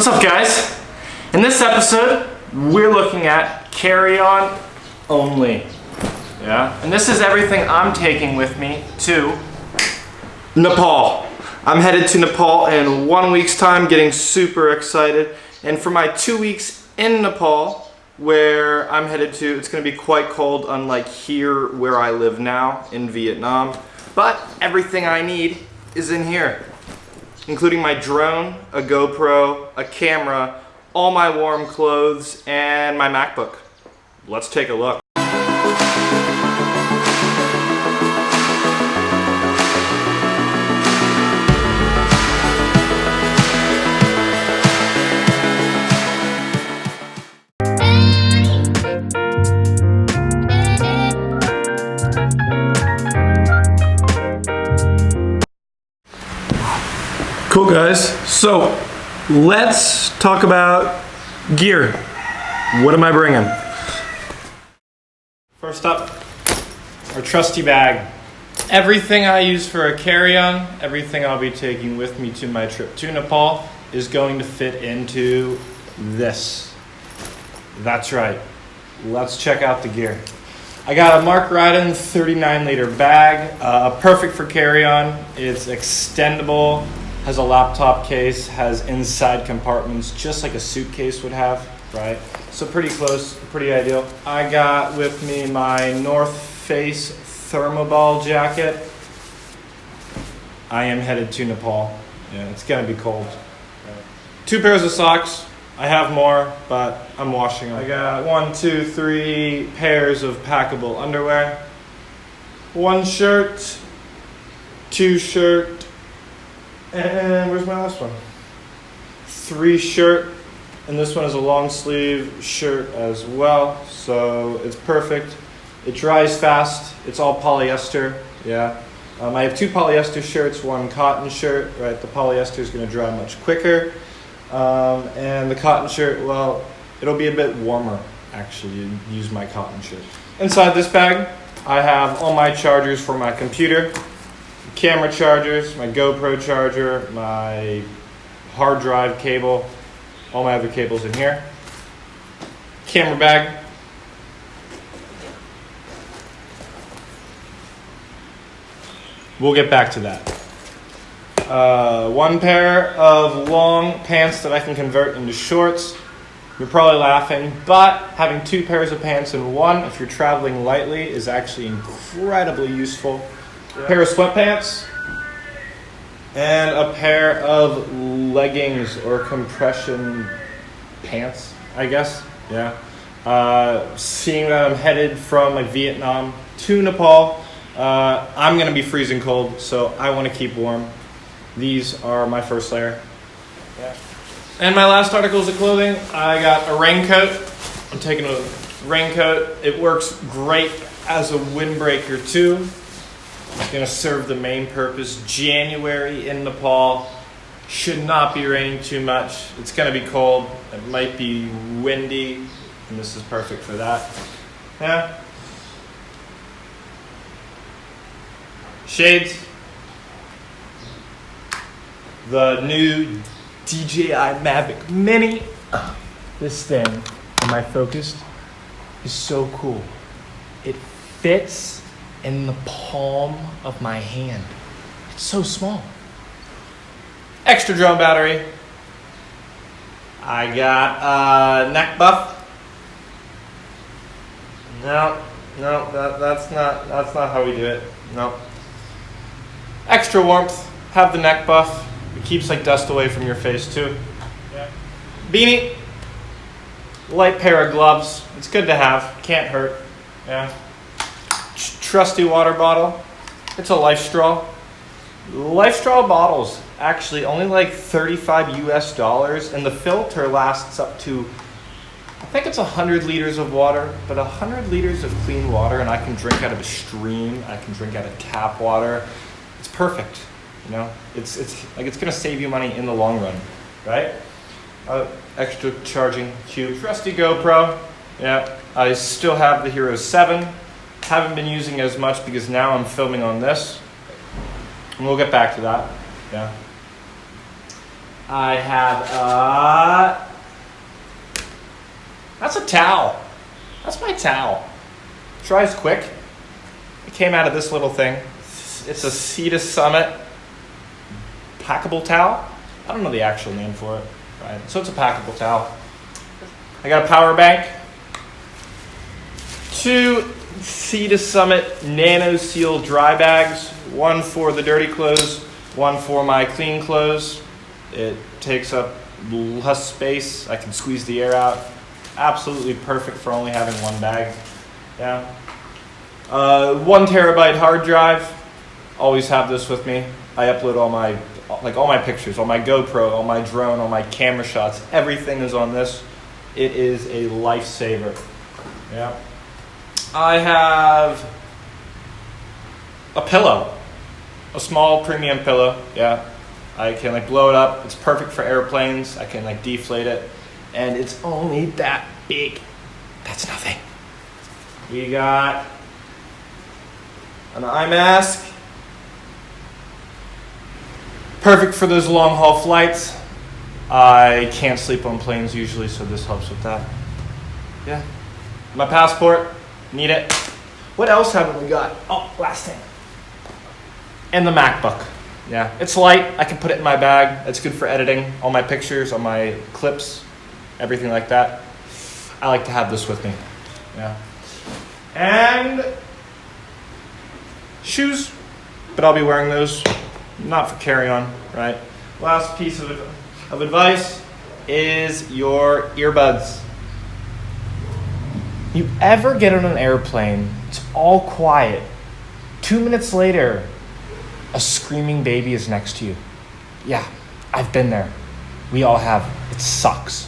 What's up, guys? In this episode, we're looking at carry-on only. Yeah. And this is everything I'm taking with me to Nepal. I'm headed to Nepal in 1 week's time, getting super excited. And for my 2 weeks in Nepal, where I'm headed to, it's going to be quite cold, unlike here where I live now in Vietnam. But everything I need is in here, including my drone, a GoPro, a camera, all my warm clothes, and my MacBook. Let's take a look. Cool, guys. So let's talk about gear. What am I bringing? First up, our trusty bag. Everything I use for a carry-on, everything I'll be taking with me to my trip to Nepal is going to fit into this. That's right. Let's check out the gear. I got a Mark Ryden 39-liter bag, perfect for carry-on. It's extendable. Has a laptop case, has inside compartments, just like a suitcase would have, right? So pretty close, pretty ideal. I got with me my North Face Thermoball jacket. I am headed to Nepal. Yeah, it's gonna be cold. Right. 2 pairs of socks. I have more, but I'm washing them. I got 1, 2, 3 pairs of packable underwear. 1 shirt, 2 shirt, and where's my last one? 3 shirt, and this one is a long sleeve shirt as well, so it's perfect. It dries fast. It's all polyester. Yeah. I have 2 polyester shirts, 1 cotton shirt. Right, the polyester is going to dry much quicker, and the cotton shirt, well, it'll be a bit warmer actually. You use my cotton shirt. Inside this bag, I have all my chargers for my computer. Camera chargers, my GoPro charger, my hard drive cable, all my other cables in here. Camera bag. We'll get back to that. 1 pair of long pants that I can convert into shorts. You're probably laughing, but having 2 pairs of pants in one, if you're traveling lightly, is actually incredibly useful. A pair of sweatpants and a pair of leggings or compression pants, I guess. Yeah. Seeing that I'm headed from Vietnam to Nepal, I'm going to be freezing cold, so I want to keep warm. These are my first layer. Yeah. And my last articles of clothing, I got a raincoat. I'm taking a raincoat. It works great as a windbreaker too. It's going to serve the main purpose. January in Nepal, should not be raining too much. It's going to be cold. It might be windy, and this is perfect for that. Yeah. Shades. The new DJI Mavic Mini. This thing, am I focused? Is so cool. It fits in the palm of my hand. It's so small. Extra drone battery. I got a neck buff. No, that's not how we do it. No. Extra warmth. Have the neck buff. It keeps like dust away from your face too. Yeah. Beanie. Light pair of gloves. It's good to have. Can't hurt. Yeah. Trusty water bottle. It's a LifeStraw. LifeStraw bottles actually only like $35 US, and the filter lasts up to, I think it's 100 liters of water, but 100 liters of clean water, and I can drink out of a stream. I can drink out of tap water. It's perfect. You know, it's like it's gonna save you money in the long run, right? Extra charging cube. Trusty GoPro. Yeah, I still have the Hero 7. Haven't been using as much because now I'm filming on this, and we'll get back to that. Yeah. I have that's a towel. That's my towel. Dries quick. It came out of this little thing. It's a Sea Summit packable towel. I don't know the actual name for it. Right. So it's a packable towel. I got a power bank. 2 Sea Summit Nano Seal dry bags. One for the dirty clothes, one for my clean clothes. It takes up less space. I can squeeze the air out. Absolutely perfect for only having one bag. Yeah. 1 terabyte hard drive. Always have this with me. I upload all my pictures, all my GoPro, all my drone, all my camera shots. Everything is on this. It is a lifesaver. Yeah. I have a pillow, a small premium pillow. Yeah. I can blow it up. It's perfect for airplanes. I can deflate it, and it's only that big. That's nothing. We got an eye mask. Perfect for those long haul flights. I can't sleep on planes usually, so this helps with that. Yeah. My passport, need it. What else haven't we got? Oh, last thing. And the MacBook. Yeah, it's light. I can put it in my bag. It's good for editing all my pictures, all my clips, everything like that. I like to have this with me. Yeah. And shoes, but I'll be wearing those. Not for carry-on, right? Last piece of advice is your earbuds. You ever get on an airplane, it's all quiet. 2 minutes later, a screaming baby is next to you. Yeah, I've been there. We all have. It sucks.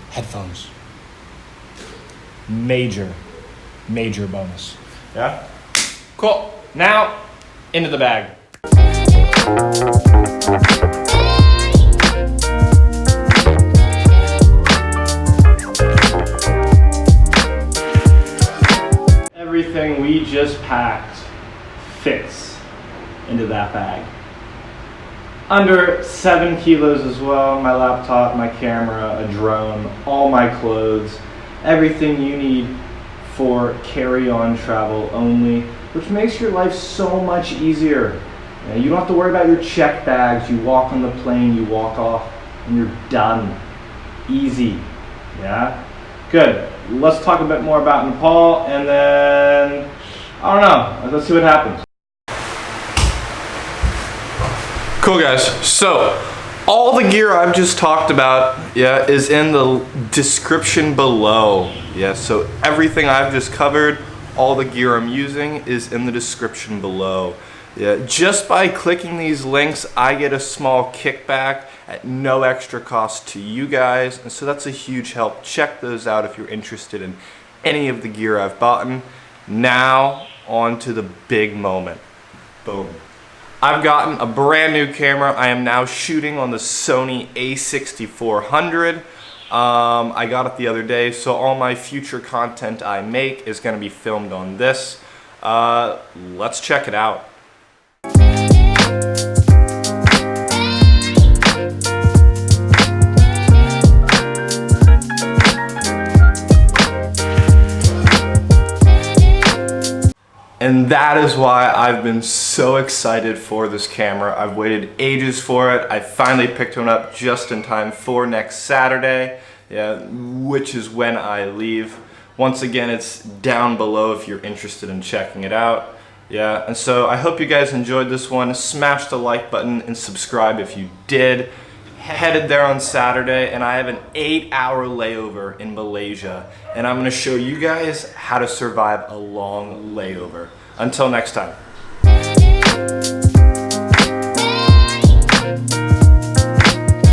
Headphones. Major bonus. Yeah? Cool. Now, into the bag. Everything we just packed fits into that bag. Under 7 kilos as well. My laptop, my camera, a drone, all my clothes, everything you need for carry-on travel only, which makes your life so much easier. You don't have to worry about your check bags. You walk on the plane, you walk off, and you're done. Easy. Yeah? Good. Let's talk a bit more about Nepal, and then, I don't know, let's see what happens. Cool, guys. So, all the gear I've just talked about, yeah, is in the description below. Yeah, so everything I've just covered, all the gear I'm using is in the description below. Yeah, just by clicking these links, I get a small kickback at no extra cost to you guys, and so that's a huge help. Check those out if you're interested in any of the gear I've bought. Now, on to the big moment. Boom. I've gotten a brand new camera. I am now shooting on the Sony a6400. I got it the other day, so all my future content I make is going to be filmed on this. Let's check it out. And that is why I've been so excited for this camera. I've waited ages for it. I finally picked one up just in time for next Saturday, yeah, which is when I leave. Once again, it's down below if you're interested in checking it out. Yeah, and so I hope you guys enjoyed this one. Smash the like button and subscribe if you did. Headed there on Saturday, and I have an 8-hour layover in Malaysia, and I'm going to show you guys how to survive a long layover. Until next time.